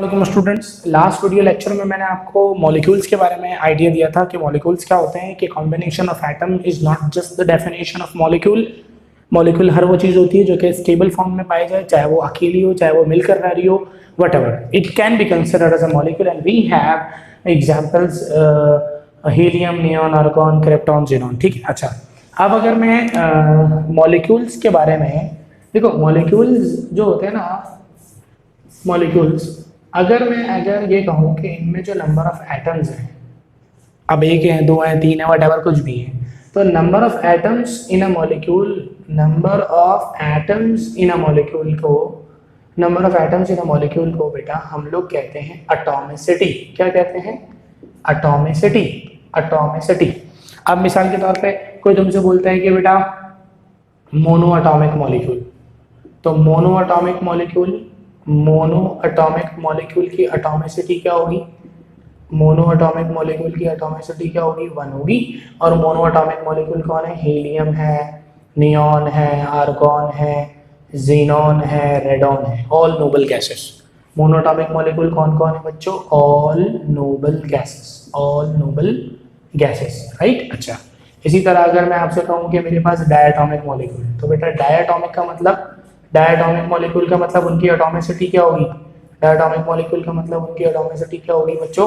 Welcome students. Last video lecture में मैंने आपको मॉलिक्यूल्स के बारे में आइडिया दिया था कि मॉलिक्यूल्स क्या होते हैं, कि combination of atom is not just the definition of molecule. Molecule हर वो चीज़ होती है जो कि स्टेबल फॉर्म में पाई जाए, चाहे वो अकेली हो, चाहे वो मिलकर रह रही हो, whatever it can be considered as a molecule. And we have examples helium, neon, argon, krypton, xenon. ठीक है, अच्छा। अब अगर मैं मॉलिक्यूल्स के बारे में देखो, मॉलिक्यूल्स जो होते हैं ना, मॉलिक्यूल्स अगर ये कहूँ कि इनमें जो नंबर ऑफ एटम्स हैं, अब एक है, दो है, तीन है, वट एवर कुछ भी है, तो number of atoms in a molecule, number of atoms in a molecule को number of atoms in a molecule को बेटा हम लोग कहते हैं एटॉमिसिटी। क्या कहते हैं? एटॉमिसिटी। एटॉमिसिटी। अब मिसाल के तौर पे कोई तुमसे बोलता है कि बेटा मोनो एटॉमिक मॉलिक्यूल, तो मोनो एटॉमिक मॉलिक्यूल की एटॉमिसिटी क्या होगी? मोनो एटॉमिक मॉलिक्यूल की एटॉमिसिटी क्या होगी? 1 होगी। और मोनो एटॉमिक मॉलिक्यूल कौन है? हीलियम है, नियॉन है, आर्गॉन है, ज़ीनॉन है, रेडॉन है, all noble gases. Mono atomic molecule कौन कौन है बच्चों? All noble gases, all noble gases, right. अच्छा, इसी तरह अगर मैं आपसे कहूँ कि मेरे पास डायटोमिक मॉलिक्यूल, तो बेटा डायटोमिक मॉलिक्यूल का मतलब उनकी एटॉमिसिटी क्या होगी? डायटोमिक मॉलिक्यूल का मतलब उनकी एटॉमिसिटी क्या होगी बच्चों?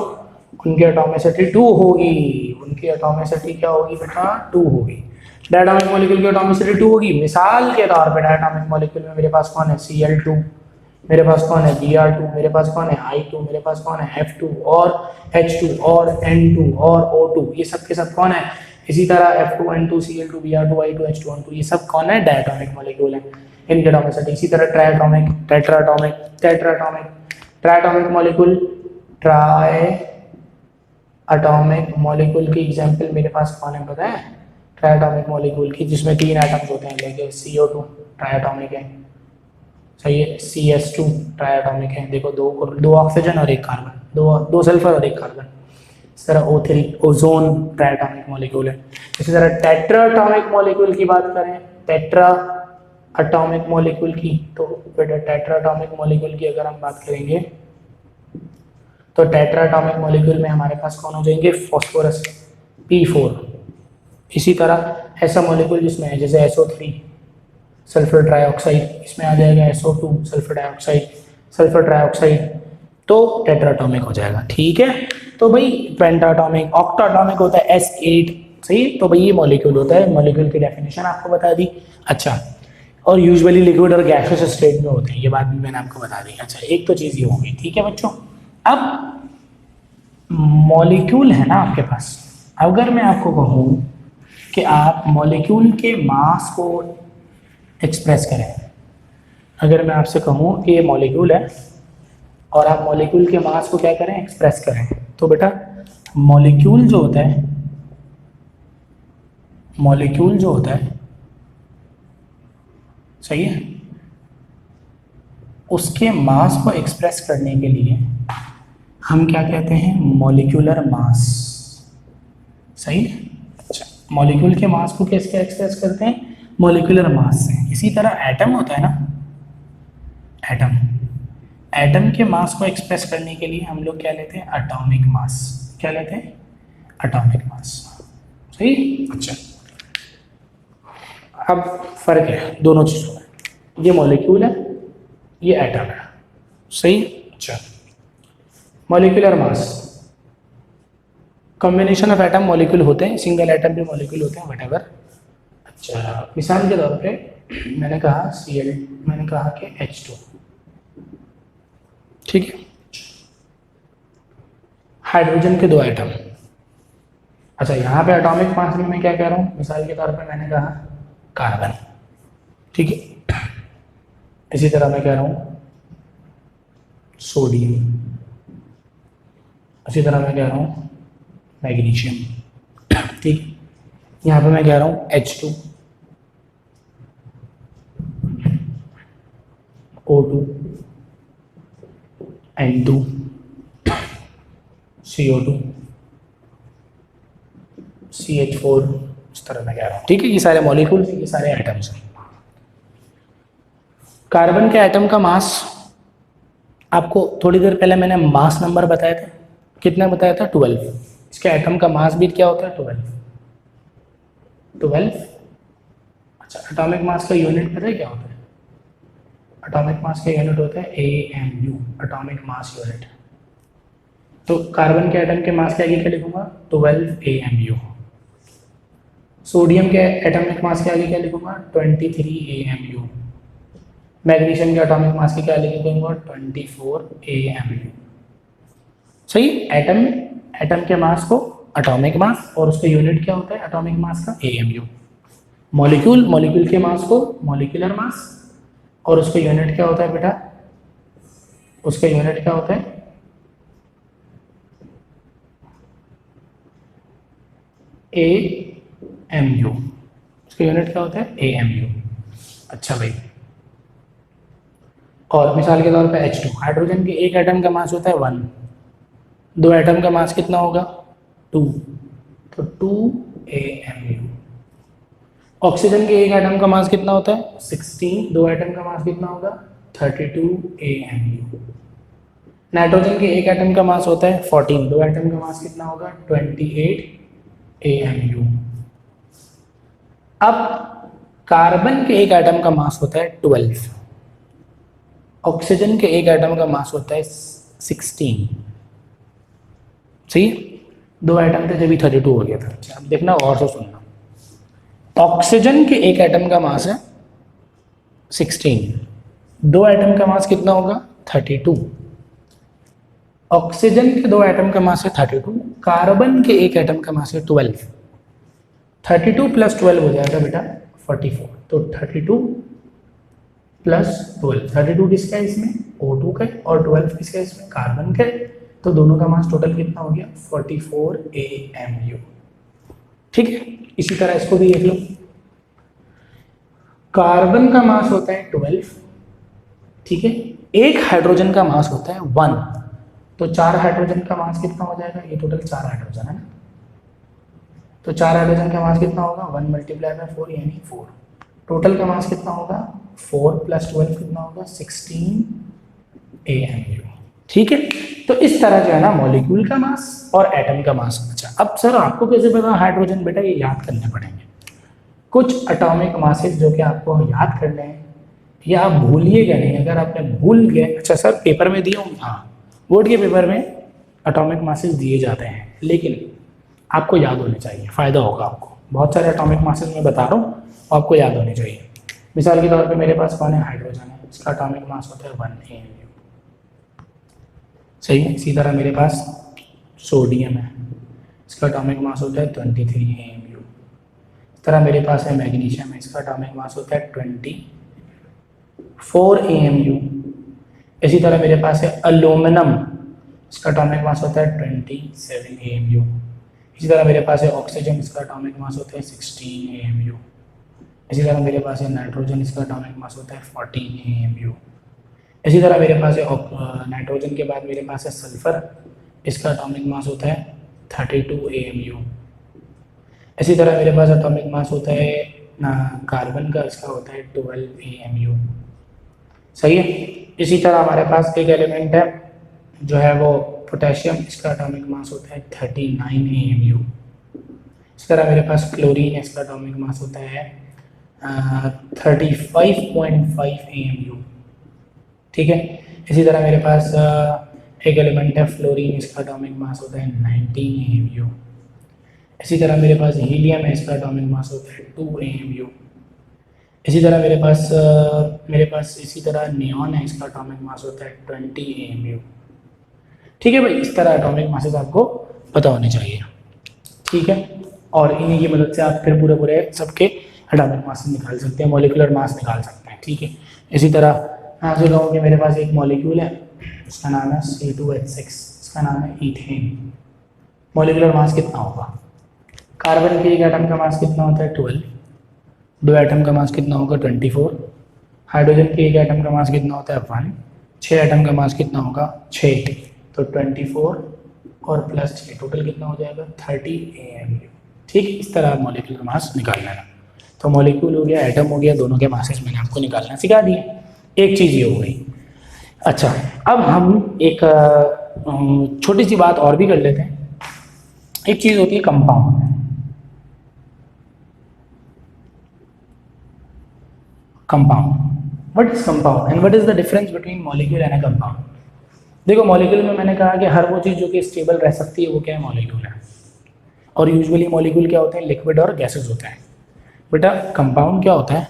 उनकी एटॉमिसिटी 2 होगी। उनकी एटॉमिसिटी क्या होगी बेटा? 2 होगी। डायटोमिक मॉलिक्यूल की एटॉमिसिटी 2 होगी। मिसाल के तौर पे डायटोमिक मॉलिक्यूल में मेरे पास कौन है? Cl2, मेरे पास कौन है? Br2, मेरे पास कौन है? I2, मेरे पास कौन है? F2 और H2 और N2 और O2, ये सब के सब कौन है? इसी तरह F2, N2, Cl2, Br2, I2, H2, N2, ये सब कौन है? डायटोमिक मॉलिक्यूल है। इनके एटॉमिसिटी इसी तरह triatomic, tetraatomic, triatomic molecule, triatomic molecule की एग्जांपल मेरे पास कौन है पता है? ट्राइएटॉमिक मॉलिक्यूल की जिसमें 3 एटम्स होते हैं, जैसे CO2 ट्राइएटॉमिक है, सही है। CS2 ट्राइएटॉमिक है, देखो दो ऑक्सीजन और एक कार्बन, दो सल्फर और एक कार्बन। इस तरह O3 ओजोन ट्राइएटॉमिक मॉलिक्यूल है। इसी तरह टेट्राएटॉमिक मॉलिक्यूल की बात करें, टेट्रा एटॉमिक मॉलिक्यूल की, तो बेटा टेट्राएटॉमिक मॉलिक्यूल की अगर हम बात करेंगे तो टेट्राएटॉमिक मॉलिक्यूल में हमारे पास कौन हो जाएंगे? Phosphorus P4। इसी तरह ऐसा मॉलिक्यूल जिसमें है जैसे SO3 सल्फर ट्राइऑक्साइड, इसमें आ जाएगा SO2 सल्फर ट्राइऑक्साइड, तो टेट्राएटॉमिक हो जाएगा। ठीक है, तो भाई पेंटाटॉमिक, ऑक्टाटॉमिक होता है S8, सही। तो भाई ये मॉलिक्यूल होता है, मॉलिक्यूल की डेफिनेशन आपको बता दी। अच्छा, और यूजुअली लिक्विड और गैसियस स्टेट में होते हैं, ये बात भी मैंने आपको बता दी। अच्छा, एक तो चीज़ ये हो गई, ठीक है बच्चों। अब मॉलिक्यूल है ना आपके पास, अगर मैं आपको कहूँ कि आप मॉलिक्यूल के मास को एक्सप्रेस करें, अगर मैं आपसे कहूँ कि ये मॉलिक्यूल है और आप मॉलिक्यूल के मास को क्या करें? एक्सप्रेस करें, तो बेटा मॉलिक्यूल जो होता है सही है, उसके मास को एक्सप्रेस करने के लिए हम क्या कहते हैं? मॉलिक्यूलर मास, सही है। अच्छा, मॉलिक्यूल के मास को कैसे एक्सप्रेस करते हैं? मॉलिक्यूलर मास से। इसी तरह एटम होता है ना, एटम के मास को एक्सप्रेस करने के लिए हम लोग क्या लेते हैं? Atomic mass. क्या लेते हैं? एटॉमिक मास, सही। अच्छा, अब फर्क है दोनों चीजों में, ये मॉलिक्यूल है, ये एटम है, सही। अच्छा, molecular mass, combination of atom molecule होते हैं, सिंगल एटम भी मॉलिक्यूल होते हैं, व्हाटएवर। अच्छा, मिसाल के तौर पे मैंने कहा कि H2, ठीक है, हाइड्रोजन के 2 एटम। अच्छा, यहाँ पे एटॉमिक मास में मैं क्या कह रहा हूँ? मिसाल के तौर पे मैंने कहा कार्बन, ठीक है। इसी तरह मैं कह रहा हूँ सोडियम, इसी तरह मैं कह रहा हूँ मैग्नीशियम, ठीक। यहाँ पे मैं कह रहा हूँ H2, O2, N2, CO2, CH4, इस तरह मैं कह रहा हूँ, ठीक है। ये सारे मॉलिक्यूल्स हैं, ये सारे एटम्स हैं। कार्बन के एटम का मास आपको थोड़ी देर पहले मैंने मास नंबर बताया था, कितना बताया था? 12। इसके एटम का मास भी क्या होता है? 12। अच्छा, एटॉमिक मास का यूनिट पता है क्या होता है? एटॉमिक मास का यूनिट होता है AMU, एटॉमिक मास यूनिट। तो कार्बन के एटम के मास के आगे क्या लिखूंगा? 12 AMU। सोडियम के एटॉमिक मास के आगे क्या लिखूंगा? 23 AMU। मैग्नीशियम के एटॉमिक मास के क्या लिखूंगा? 24 AMU। सही। एटम के मास को एटॉमिक मास, और उसका यूनिट क्या होता है एटॉमिक मास का? AMU। मॉलिक्यूल के मास को मॉलिक्यूलर मास, और उसका यूनिट क्या होता है बेटा? उसका यूनिट क्या होता है? AMU। उसका यूनिट क्या होता है? AMU। अच्छा भाई, और मिसाल के तौर पे H2, हाइड्रोजन के एक एटम का मास होता है 1, दो एटम का मास कितना होगा? 2, तो 2 AMU। ऑक्सीजन के एक एटम का मास कितना होता है? 16, दो एटम का मास कितना होगा? 32 AMU। नाइट्रोजन के एक एटम का मास होता है 14, दो एटम का मास कितना होगा? 28 AMU। अब कार्बन के एक एटम का मास होता है 12, ऑक्सीजन के एक एटम का मास होता है 16। सही, दो एटम थे जब 32 हो गया था। अच्छा, अब देखना और से सुनना, ऑक्सीजन के एक एटम का मास है 16, दो एटम का मास कितना होगा? 32। ऑक्सीजन के दो एटम का मास है 32, कार्बन के एक एटम का मास है 12। 32 प्लस 12 हो जाएगा बेटा 44। तो 32 प्लस 12, 32 किसका है इसमें? O2 का है, और 12 किसका है इसमें? कार्बन का है। तो दोनों का मास टोटल कितना हो गया? 44 AMU। ठीक है, इसी तरह इसको भी देख लो। कार्बन का मास होता है 12, ठीक है, एक हाइड्रोजन का मास होता है 1, तो चार हाइड्रोजन का मास कितना हो जाएगा? ये टोटल चार हाइड्रोजन है ना, तो चार हाइड्रोजन का मास कितना होगा? 1 × 4 यानी 4। टोटल का मास कितना होगा? 4 + 12 कितना होगा? 16 AMU। ठीक है, तो इस तरह जो है ना मॉलिक्यूल का मास और एटम का मास। अच्छा, अब सर आपको कैसे पता हाइड्रोजन? बेटा ये याद करने पड़ेंगे कुछ एटॉमिक मासेस जो कि आपको याद करने हैं, या आप भूलिएगा नहीं। अगर आपने भूल गए, अच्छा सर पेपर में दिए होंगे, हाँ बोर्ड के पेपर में एटॉमिक मासेस दिए जाते हैं, लेकिन आपको याद होने चाहिए, फ़ायदा होगा आपको। बहुत सारे एटॉमिक मासेस मैं बता रहा हूँ, आपको याद होने चाहिए। मिसाल के तौर पे मेरे पास कौन है? हाइड्रोजन है, इसका एटॉमिक मास होता है 1 AMU। सही है। इसी तरह मेरे पास सोडियम है, इसका एटॉमिक मास होता है 23 AMU। इस तरह मेरे पास है मैग्नीशियम है, इसका एटॉमिक मास होता है 24 AMU। इसी तरह मेरे पास है एल्यूमिनियम, इसका एटॉमिक मास होता है 27 AMU। इसी तरह मेरे पास है ऑक्सीजन, इसका एटॉमिक मास होता है 16 AMU। इसी तरह मेरे पास है नाइट्रोजन, इसका एटॉमिक मास होता है 14 AMU। इसी तरह मेरे पास है नाइट्रोजन के बाद मेरे पास है सल्फर, इसका एटॉमिक मास होता है 32 AMU। इसी तरह मेरे पास एटॉमिक मास होता है कार्बन का, इसका होता है 12 AMU। सही है। इसी तरह हमारे पास एक एलिमेंट है जो है वो पोटेशियम, इसका एटॉमिक मास होता है 39 AMU। इस तरह मेरे पास क्लोरीन है, इसका एटॉमिक मास होता है 35.5 AMU। ठीक है। इसी तरह मेरे पास एक एलिमेंट है फ्लोरीन, इसका एटॉमिक मास होता है 19 AMU। इसी तरह मेरे पास हीलियम है, इसका एटॉमिक मास होता है 2 AMU। इसी तरह मेरे पास इसी तरह नियॉन है, इसका एटॉमिक मास होता है 20 AMU। ठीक है भाई, इस तरह एटॉमिक मासेस आपको पता होने चाहिए। ठीक है, और इन्हीं की मदद से आप फिर पूरे सबके एटॉमिक मास निकाल सकते हैं, मॉलिक्यूलर मास निकाल सकते हैं। ठीक है, इसी तरह यहाँ से कहूँ कि मेरे पास एक मॉलिक्यूल है, उसका नाम है C2H6, इसका नाम है ईथेन। मॉलिक्यूलर मास कितना होगा? कार्बन के एक एटम का मास कितना होता है? 12, दो एटम का मास कितना होगा? 24, हाइड्रोजन के एक एटम का मास कितना होता है? 1, 6 एटम का मास कितना होगा? 6, तो 24 और प्लस 6 टोटल कितना हो जाएगा? 30 AMU। ठीक, इस तरह मॉलिक्यूलर मास निकालना है। तो मॉलिक्यूल हो गया, एटम हो गया, दोनों के मासेस मैंने आपको निकालना सिखा दिए। एक चीज़ ये हो गई। अच्छा, अब हम एक छोटी सी बात और भी कर लेते हैं। एक चीज होती है compound. Compound, what is compound and what is the difference between molecule and a compound. देखो मॉलिक्यूल में मैंने कहा कि हर वो चीज जो कि स्टेबल रह सकती है वो क्या है, मॉलिक्यूल है। और यूजुअली मॉलिक्यूल क्या होते हैं, लिक्विड और गैसेस होते हैं। बेटा कंपाउंड क्या होता है,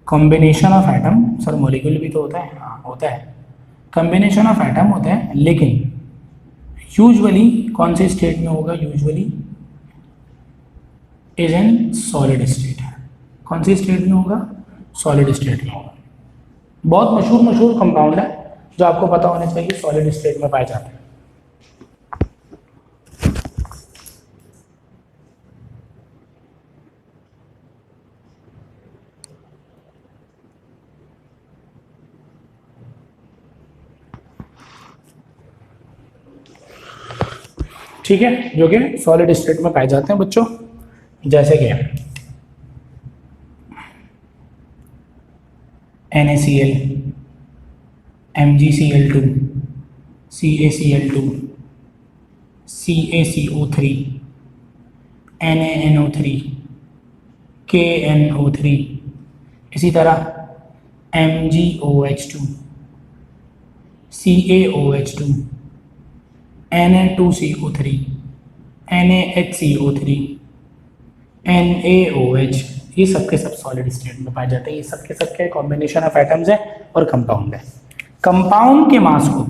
combination of atom. Sir molecule भी तो होता है, हाँ होता है, कॉम्बिनेशन ऑफ एटम होता है, लेकिन यूजुअली कौन से स्टेट में होगा, usually is in solid state. कौन सी स्टेट में होगा, सॉलिड स्टेट में होगा। बहुत मशहूर मशहूर कंपाउंड है जो आपको पता होना चाहिए, सॉलिड स्टेट में पाए जाते हैं। ठीक है, जो कि सॉलिड स्टेट में पाए जाते हैं बच्चों, जैसे कि NaCl, MgCl2, CaCl2, CaCO3, NaNO3, KNO3, इसी तरह MgOH2, CaOH2, Na2CO3, NaHCO3, NaOH, ये सबके सब सॉलिड स्टेट में पाए जाते हैं। ये सबके सबके कॉम्बिनेशन ऑफ एटम्स है और कंपाउंड है। कंपाउंड के मास को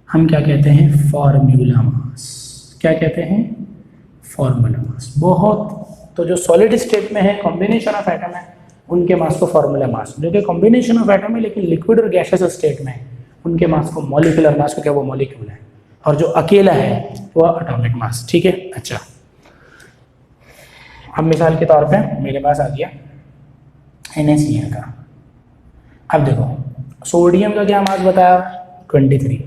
हम क्या कहते हैं, फॉर्मूला मास। क्या कहते हैं, फॉर्मूला मास। बहुत तो जो सॉलिड स्टेट में है, कॉम्बिनेशन ऑफ एटम है, उनके मास को फॉर्मूला मास। जो कि कॉम्बिनेशन ऑफ एटम है लेकिन लिक्विड और गैसियस स्टेट में है, उनके मास को मॉलिक्यूलर मास को क्या, वो मॉलिक्यूल है। और जो अकेला है वो एटॉमिक मास। ठीक है, अच्छा अब मिसाल के तौर पे मेरे पास आ गया NaCl का। अब देखो सोडियम का क्या मास बताया हुआ है, 23।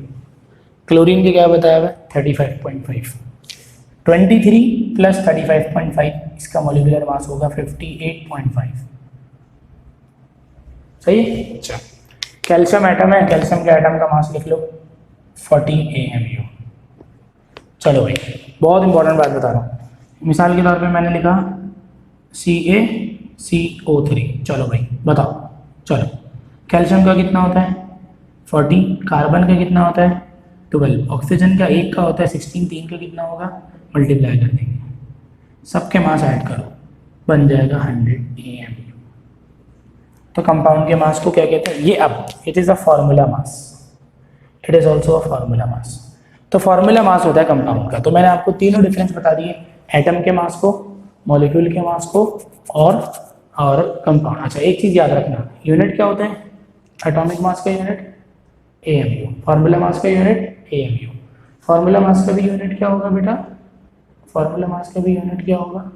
क्लोरीन का क्या बताया हुआ है, 35.5। 23 प्लस 35.5, इसका मॉलिक्यूलर मास होगा 58.5। सही है, अच्छा। कैल्शियम एटम है, कैल्शियम के एटम का मास लिख लो 40 AMU। चलो भाई, बहुत इंपॉर्टेंट बात बता रहा हूँ। मिसाल के तौर पे मैंने लिखा CaCO3। चलो भाई बताओ, चलो कैल्शियम का कितना होता है 40, कार्बन का कितना होता है 12, ऑक्सीजन का एक का होता है 16, तीन का कितना होगा, मल्टीप्लाई कर देंगे, सबके मास ऐड करो, बन जाएगा 100 AMU। तो कंपाउंड के मास को क्या कहते हैं, ये अब it is a formula mass, it is also a formula mass. तो फॉर्मूला मास होता है कंपाउंड का। तो मैंने आपको तीनों डिफरेंस बता दिए, एटम के मास को, मॉलिक्यूल के मास को और कंपाउंड। अच्छा एक चीज़ याद रखना, यूनिट क्या होता है, एटॉमिक मास का यूनिट AMU, फार्मूला मास का यूनिट AMU। फार्मूला मास का भी यूनिट क्या होगा बेटा, फार्मूला मास का भी यूनिट क्या होगा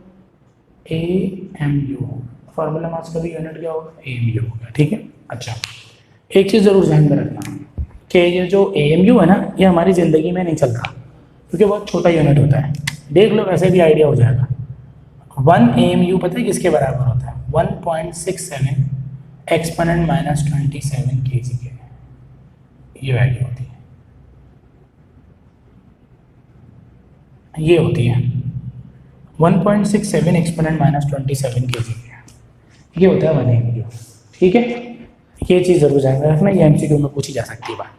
AMU। फार्मूला मास का भी यूनिट क्या होगा AMU होगा। ठीक है, अच्छा एक चीज़ ज़रूर ध्यान में रखना कि ये जो AMU है ना, ये हमारी ज़िंदगी में नहीं चलता क्योंकि बहुत छोटा यूनिट होता है। देख लो वैसे भी आइडिया हो जाएगा। 1 AMU पता है किसके बराबर होता है, 1.67 एक्सपोनेंट माइनस 27 kg के, ये वैल्यू होती है, ये होती है 1.67 एक्सपोनेंट माइनस 27 kg के, ये होता है 1 AMU। ठीक है, ये चीज़ जरूर ध्यान में रखना, ये MCQ में पूछी जा सकती है बात।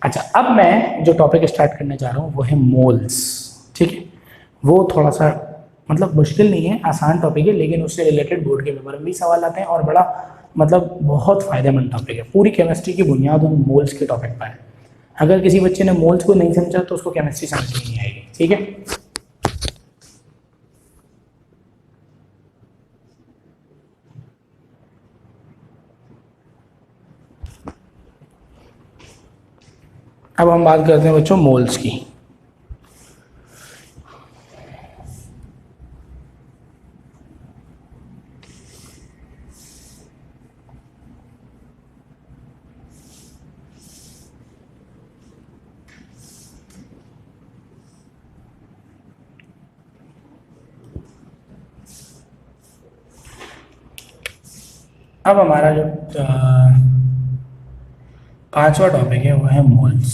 अच्छा अब मैं जो टॉपिक स्टार्ट करने जा रहा हूँ वो है मोल्स। ठीक है, वो थोड़ा सा मतलब मुश्किल नहीं है, आसान टॉपिक है, लेकिन उससे रिलेटेड बोर्ड के पेपर में भी सवाल आते हैं और बड़ा मतलब बहुत फायदेमंद टॉपिक है। पूरी केमिस्ट्री की बुनियाद उन मोल्स के टॉपिक पर है। अगर किसी बच्चे ने मोल्स को नहीं समझा तो उसको केमिस्ट्री समझ में नहीं आएगी। ठीक है, अब हम बात करते हैं बच्चों मोल्स की। अब हमारा जो 5वां टॉपिक है वो है मोल्स।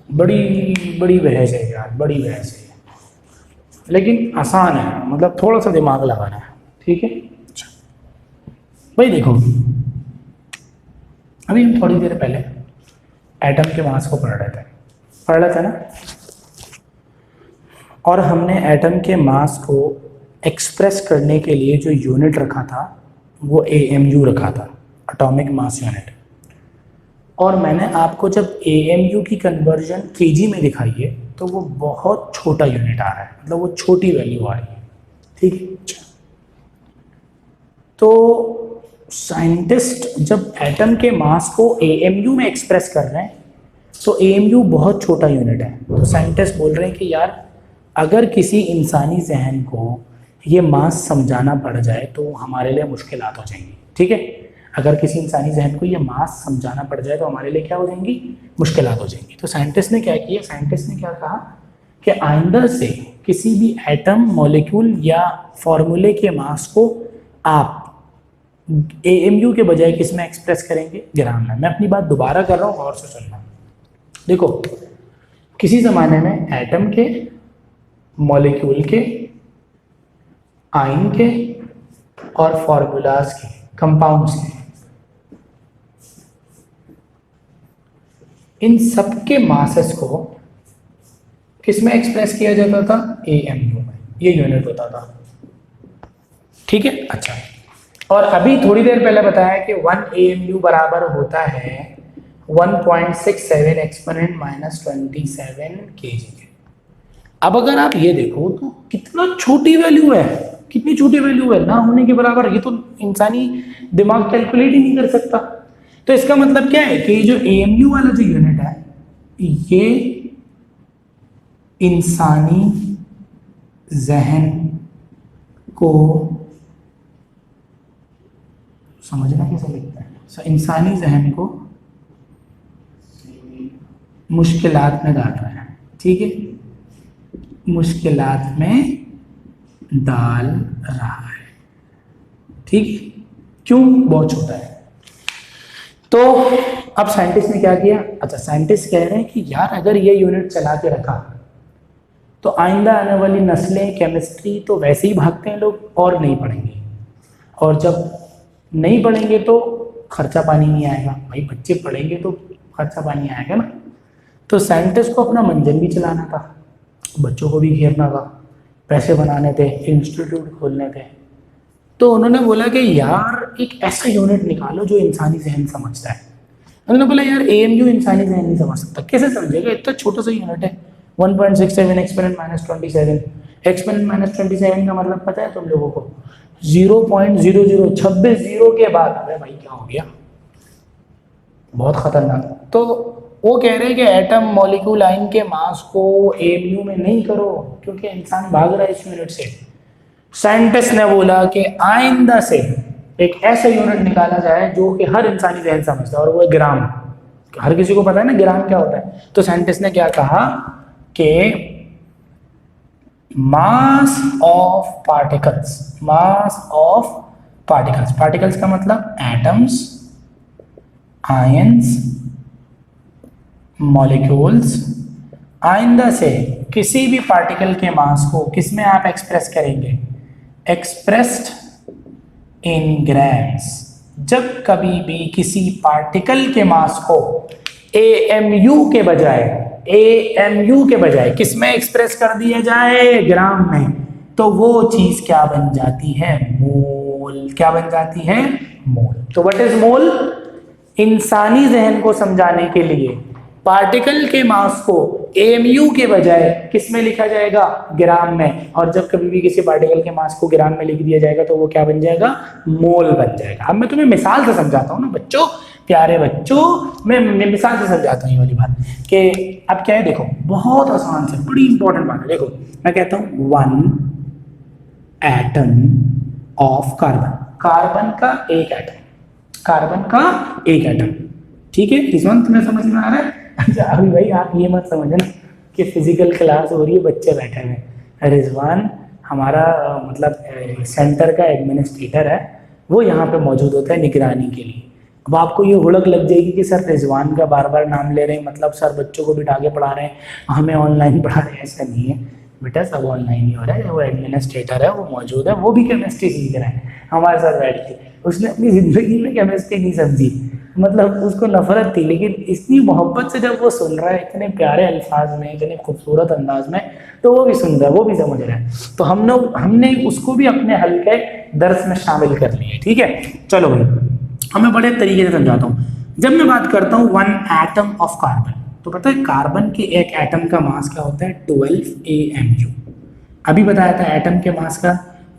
बड़ी बड़ी बहस है यार, बड़ी बहस है, लेकिन आसान है, मतलब थोड़ा सा दिमाग लगाना है, ठीक है। भाई देखो, अभी हम थोड़ी देर पहले एटम के मास को पढ़ रहे थे ना, और हमने एटम के मास को एक्सप्रेस करने के लिए जो यूनिट रखा था वो AMU रखा था, एटॉमिक मास यूनिट। और मैंने आपको जब AMU की कन्वर्जन kg में दिखाई है तो वो बहुत छोटा यूनिट आ रहा है, मतलब वो छोटी वैल्यू आ रही है, ठीक है। तो साइंटिस्ट जब एटम के मास को AMU में एक्सप्रेस कर रहे हैं तो AMU बहुत छोटा यूनिट है, तो साइंटिस्ट बोल रहे हैं कि यार अगर किसी इंसानी जहन को ये मास समझाना पड़ जाए तो हमारे लिए मुश्किलात हो जाएंगी, ठीक है। अगर किसी इंसानी जहन को ये मास समझाना पड़ जाए तो हमारे लिए क्या हो जाएंगी, मुश्किलात हो जाएंगी। तो साइंटिस्ट ने क्या किया, साइंटिस्ट ने क्या कहा कि आइंदा से किसी भी एटम, मॉलिक्यूल या फॉर्मूले के मास को आप AMU के बजाय किस में एक्सप्रेस करेंगे, ग्राम में। मैं अपनी बात दोबारा कर रहा हूँ, गौर से सुनना। देखो, किसी ज़माने में एटम के, मॉलिक्यूल के, आयन के और फॉर्मूलाज के, कंपाउंड्स के, इन सबके मासेस को किस में एक्सप्रेस किया जाता था, AMU में। ये यूनिट होता था, ठीक है। अच्छा, और अभी थोड़ी देर पहले बताया कि 1 AMU बराबर होता है 1.67 एक्सपोनेंट -27 kg के। अब अगर आप ये देखो तो कितना छोटी वैल्यू है, कितनी छोटी वैल्यू है, ना होने के बराबर। ये तो इंसानी दिमाग कैलकुलेट ही नहीं कर सकता। तो इसका मतलब क्या है कि जो AMU वाला जो यूनिट है ये इंसानी जहन को समझना कैसे लिखता है, इंसानी जहन को मुश्किलात में डाल रहा है, ठीक है, मुश्किलात में डाल रहा है, ठीक है। क्यों, बहुत छोटा है। तो अब साइंटिस्ट ने क्या किया, अच्छा साइंटिस्ट कह रहे हैं कि यार अगर ये यूनिट चला के रखा तो आइंदा आने वाली नस्लें केमिस्ट्री तो वैसे ही भागते हैं लोग और नहीं पढ़ेंगे, और जब नहीं पढ़ेंगे तो खर्चा पानी नहीं आएगा। भाई बच्चे पढ़ेंगे तो खर्चा पानी आएगा ना। तो साइंटिस्ट को अपना मंजन भी चलाना था, बच्चों को भी घेरना था, पैसे बनाने थे, इंस्टीट्यूट खोलने थे। तो उन्होंने बोला कि यार एक ऐसा यूनिट निकालो जो इंसानी जहन समझता है। उन्होंने बोला यार AMU इंसानी जहन नहीं समझ सकता, कैसे समझेगा, इतना छोटा सा यूनिट है 1.67 एक्सपोनेंट -27। एक्सपोनेंट -27 का मतलब पता है तुम लोगों को, 0.00 26 जीरो के बाद। अरे भाई क्या हो गया, बहुत खतरनाक। तो वो कह रहे हैं कि एटम, मॉलिक्यूल, आयन के मास को AMU में नहीं करो क्योंकि इंसान भाग रहा है इस यूनिट से। साइंटिस्ट ने बोला कि आइंदा से एक ऐसा यूनिट निकाला जाए जो कि हर इंसानी जहन समझता है, और वो है ग्राम। हर किसी को पता है ना ग्राम क्या होता है। तो साइंटिस्ट ने क्या कहा कि mass of particles, mass of particles, particles का मतलब एटम्स, आयंस, मॉलिक्यूल्स, आइंदा से किसी भी पार्टिकल के मास को किस में आप एक्सप्रेस करेंगे, एक्सप्रेस्ड इन ग्राम्स। जब कभी भी किसी पार्टिकल के मास को AMU के बजाय किस में एक्सप्रेस कर दिया जाए, ग्राम में, तो वो चीज क्या बन जाती है, मोल। क्या बन जाती है, मोल। तो व्हाट इज मोल, इंसानी जहन को समझाने के लिए पार्टिकल के मास को AMU के बजाय किस में लिखा जाएगा, ग्राम में। और जब कभी भी किसी पार्टिकल के मास को ग्राम में लिख दिया जाएगा तो वो क्या बन जाएगा, मोल बन जाएगा। अब मैं तुम्हें मिसाल से समझाता हूँ ना बच्चों, प्यारे बच्चों, मैं मिसाल से समझाता हूँ ये वाली बात कि अब क्या है। देखो बहुत आसान से, बड़ी इंपॉर्टेंट बात है। देखो मैं कहता हूँ 1 एटम ऑफ कार्बन, कार्बन का एक एटम, कार्बन का एक एटम, ठीक है। रिजवान तुम्हें समझ में आ रहा है? अच्छा अभी भाई आप ये मत समझना कि फिजिकल क्लास हो रही है, बच्चे बैठे हैं। रिजवान हमारा मतलब सेंटर का एडमिनिस्ट्रेटर है, वो यहाँ पे मौजूद होता है निगरानी के लिए। अब आपको ये हुड़क लग जाएगी कि सर रिजवान का बार बार नाम ले रहे हैं, मतलब सर बच्चों को बिठा के पढ़ा रहे हैं, हमें ऑनलाइन पढ़ा रहे हैं। ऐसा नहीं है बेटा, सब ऑनलाइन ही हो रहा है। वो एडमिनिस्ट्रेटर है, वो मौजूद है, वो भी केमिस्ट्री सीख रहा है हमारे साथ बैठ के। उसने अपनी ज़िंदगी में केमिस्ट्री नहीं समझी, मतलब उसको नफरत थी, लेकिन इतनी मोहब्बत से जब वो सुन रहा है, इतने प्यारे अल्फाज में, इतने खूबसूरत अंदाज में, तो वो भी सुन रहा है, वो भी समझ रहा है। तो हमने उसको भी अपने हल्के दर्स में शामिल कर लिया। ठीक है, चलो भाई हमें बड़े तरीके से समझाता हूँ। जब मैं बात करता हूँ वन एटम ऑफ कार्बन, तो पता है कार्बन के एक एटम का मास क्या होता है? 12 AMU। अभी बताया था एटम के मास का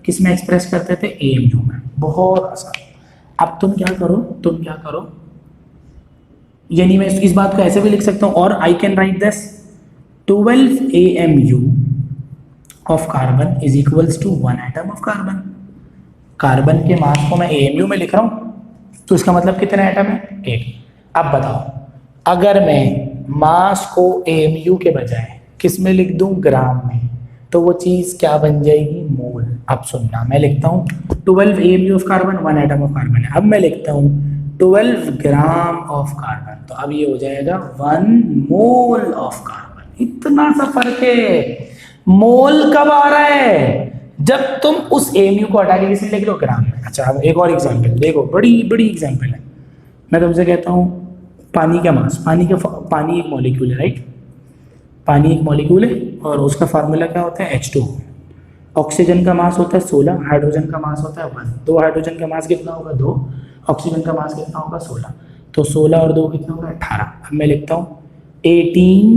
किस में एक्सप्रेस करते थे? AMU में। बहुत आसान। अब तुम क्या करो, यानी मैं इस बात को ऐसे भी लिख सकता हूँ, और I can write this 12 AMU of carbon is equals to 1 atom of carbon. Carbon के मास को मैं AMU में लिख रहा हूँ, तो इसका मतलब कितने एटम है? एक। अब बताओ, अगर मैं मास को AMU के बजाय किस में लिख दूं? ग्राम में, तो वो चीज़ क्या बन जाएगी? मोल। अब सुनना, मैं लिखता हूँ 12 AMU of carbon, 1 atom of carbon है। अब मैं लिखता हूँ 12 ग्राम ऑफ कार्बन, तो अब ये हो जाएगा 1 मोल ऑफ कार्बन। इतना सा फर्क है। मोल कब आ रहा है? जब तुम उस AMU को हटा के किसी लिख लो? ग्राम में। अच्छा, अब एक और एग्जांपल देखो, बड़ी बड़ी एग्जांपल है। मैं तुमसे कहता हूँ पानी का मास, पानी एक मॉलिक्यूल है, राइट? पानी एक मॉलिक्यूल है और उसका फार्मूला क्या होता है? H2O। ऑक्सीजन का मास होता है 16, हाइड्रोजन का मास होता है 1। 2 हाइड्रोजन का मास कितना होगा? 2। ऑक्सीजन का मास कितना होगा? 16। तो 16 और 2 कितना होगा? 18। अब मैं लिखता हूँ 18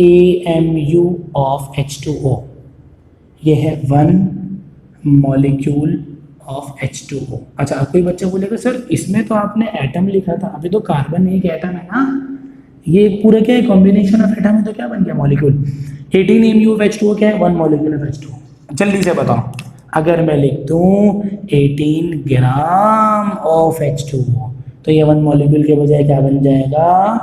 AMU ऑफ H2O। ये है 1 मॉलिक्यूल ऑफ H2O। अच्छा, अब कोई बच्चा बोलेगा सर इसमें तो आपने एटम लिखा था, अभी तो कार्बन एक एटम है ना, ये पूरा क्या है? कॉम्बिनेशन ऑफ एटम है, तो क्या बन गया? मॉलिक्यूल। 18 AMU ऑफ H2O क्या है? 1 मॉलिक्यूल ऑफ H2O। जल्दी से बताओ, अगर मैं लिख दूं 18 ग्राम ऑफ H2O, तो ये 1 मॉलिक्यूल के बजाय क्या बन जाएगा?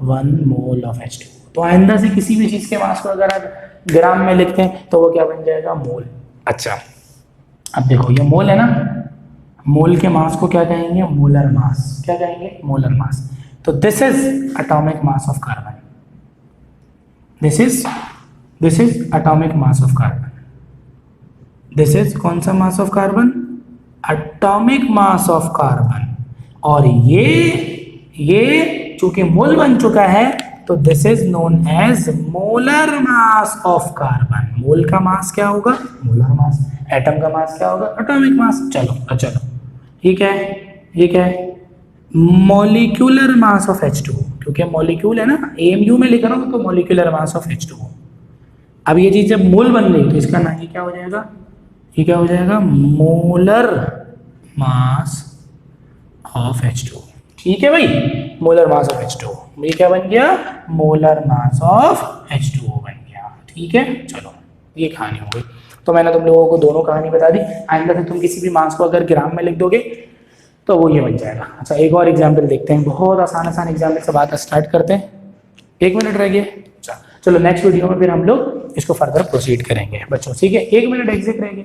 1 मोल ऑफ H2O। तो आइंदा से किसी भी चीज़ के मास को अगर आप ग्राम में लिखते हैं तो वो क्या बन जाएगा? मोल। अच्छा, अब देखो ये मोल है ना, मोल के मास को क्या कहेंगे? Molar mass. क्या कहेंगे? Molar mass. तो this is atomic mass of carbon. This is atomic mass of carbon. This is कौन सा mass of carbon? Atomic mass of carbon. और ये चूंकि मोल बन चुका है, तो this is known as molar mass of carbon. Mole का मास क्या होगा? Molar mass. एटम का मास क्या होगा? Atomic mass. चलो ये क्या है? मॉलिक्यूलर मास ऑफ H2O, क्योंकि मॉलिक्यूल है ना, AMU में लिख रहा हूं, तो मॉलिक्यूलर मास ऑफ H2O। अब ये चीज जब मोल बन गई तो इसका नाम ये क्या हो जाएगा? ये क्या हो जाएगा? Molar mass of H2O। ठीक है भाई, मोलर मास ऑफ H2O। ये क्या बन गया? मोलर मास ऑफ H2O बन गया। ठीक है, चलो ये कहानी हो गई। तो मैंने तुम लोगों को दोनों कहानी बता दी। आइंदा से तुम किसी भी मास को अगर ग्राम में लिख दोगे तो वो ये बन जाएगा। अच्छा, एक और एग्जाम्पल देखते हैं, बहुत आसान एग्जाम्पल से बात स्टार्ट करते हैं। 1 मिनट रह गया। चलो नेक्स्ट वीडियो में फिर हम लोग इसको फर्दर प्रोसीड करेंगे बच्चों। ठीक है, 1 मिनट एग्जिट रह गया।